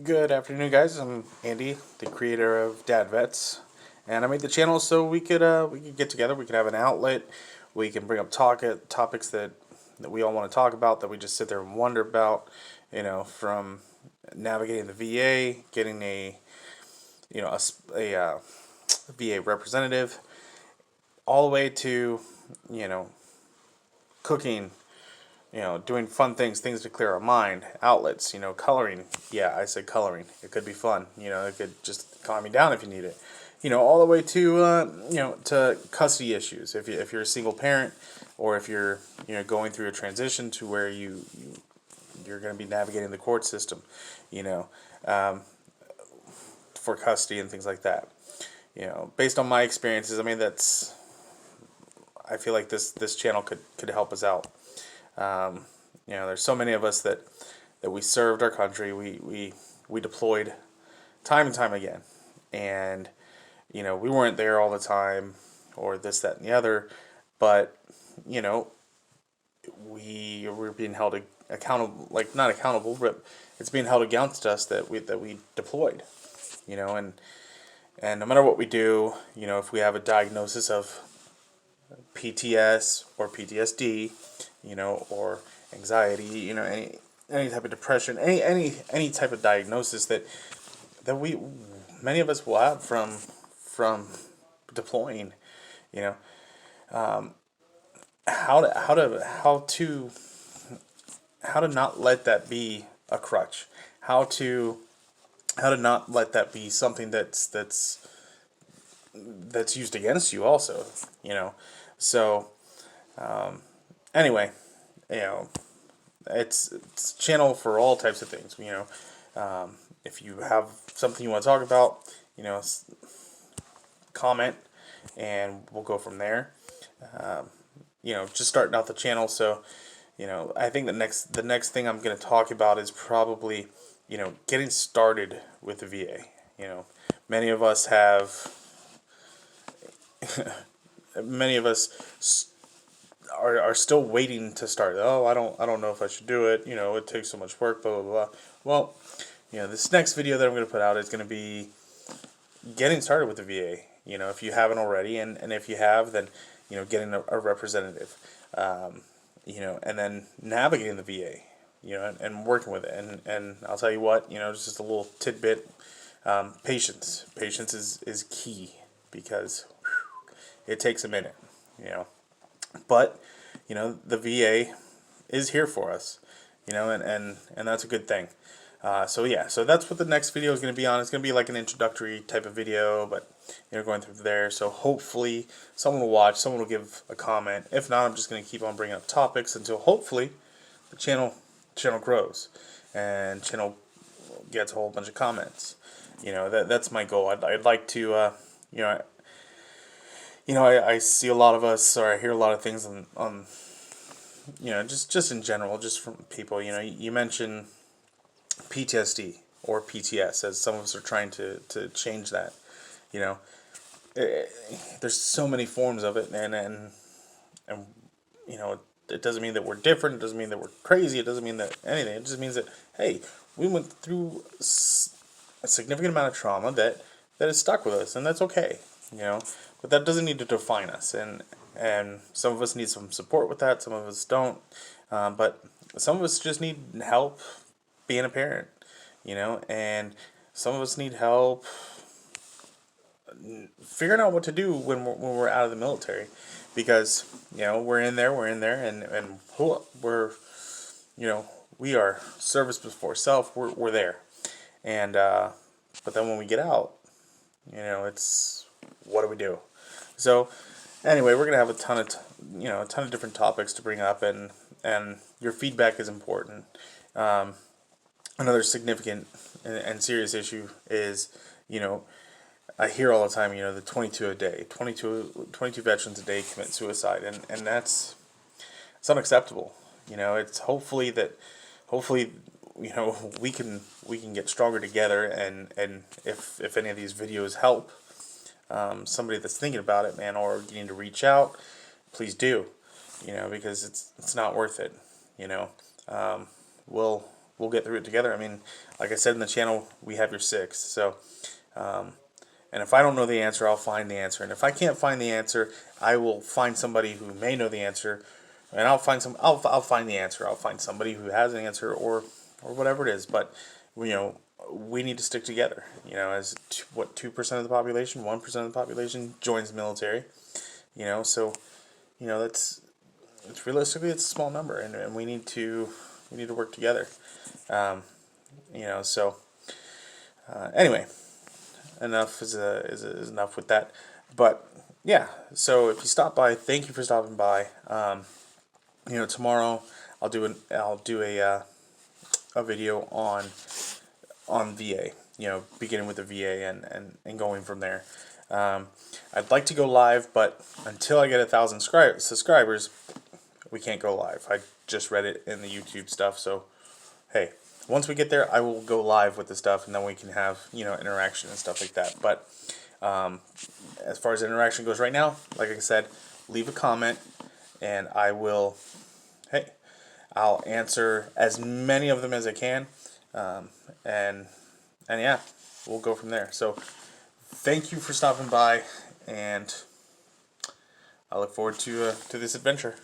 Good afternoon, guys. I'm Andy, the creator of Dad Vets, and I made the channel so we could get together. We could have an outlet. We can bring up topics that we all want to talk about, that we just sit there and wonder about. From navigating the VA, getting a VA representative, all the way to you know cooking, doing fun things to clear our mind, outlets, coloring. Yeah, I said coloring. It could be fun. It could just calm me down if you need it. All the way to to custody issues. If you're a single parent, or if you're going through a transition to where you're going to be navigating the court system, you know, um, for custody and things like that. Based on my experiences, I mean I feel like this channel could help us out. Um, there's so many of us that we served our country. We deployed time and time again, and we weren't there all the time, or this, that, and the other, but you know we were being held accountable, like not accountable, but it's being held against us that we deployed. And no matter what we do, if we have a diagnosis of PTS or PTSD, or anxiety, any type of depression, any type of diagnosis that we many of us will have from deploying, you know, how to not let that be a crutch, how to not let that be something that's used against you also, so anyway, you know it's a channel for all types of things. If you have something you want to talk about, comment, and we'll go from there. Just starting out the channel, so I think the next thing I'm going to talk about is probably getting started with the VA. Many of us have many of us are still waiting to start. Oh, I don't know if I should do it. It takes so much work. Blah blah blah. Well, this next video that I'm going to put out is going to be getting started with the VA. If you haven't already, and if you have, then getting a representative. And then navigating the VA. And working with it. And I'll tell you what. Just a little tidbit. Patience. Patience is key, because it takes a minute. But the VA is here for us, and that's a good thing. So yeah, so that's what the next video is going to be on. It's going to be like an introductory type of video, but going through there. So hopefully someone will watch, someone will give a comment. If not, I'm just going to keep on bringing up topics until hopefully the channel grows, and channel gets a whole bunch of comments. That's my goal. I'd like to I see a lot of us, or I hear a lot of things on just in general, just from people. You mention PTSD or PTS, as some of us are trying to change that. You know, Eh, there's so many forms of it, and it doesn't mean that we're different. It doesn't mean that we're crazy. It doesn't mean that anything. It just means that, hey, we went through a significant amount of trauma that is stuck with us, and that's okay. You know, but that doesn't need to define us. And some of us need some support with that. Some of us don't. But some of us just need help being a parent. And some of us need help figuring out what to do when we're out of the military, because we're in there, and we're we are service before self. We're there, and but then when we get out, it's, what do we do? So anyway, we're gonna have a ton of different topics to bring up, and your feedback is important. Another significant and serious issue is, I hear all the time, the 22 a day, 22 veterans a day commit suicide, and it's unacceptable. It's hopefully we can get stronger together, and if any of these videos help somebody that's thinking about it, man, or you need to reach out, please do, because it's not worth it. We'll we'll get through it together. I mean, like I said in the channel, we have your six. So, and if I don't know the answer, I'll find the answer. And if I can't find the answer, I will find somebody who may know the answer, and I'll find I'll find the answer. I'll find somebody who has an answer, or whatever it is. But we need to stick together. As 2% of the population, 1% of the population joins the military. So that's it's realistically it's a small number, and we need to work together. So anyway, enough is enough with that. But yeah, so if you stop by, thank you for stopping by. Tomorrow I'll do a video on VA. Beginning with the VA and going from there. I'd like to go live, but until I get 1,000 subscribers, we can't go live. I just read it in the YouTube stuff, so hey, once we get there, I will go live with the stuff, and then we can have interaction and stuff like that. But as far as interaction goes right now, like I said, leave a comment, and I'll answer as many of them as I can, and yeah, we'll go from there. So thank you for stopping by, and I look forward to this adventure.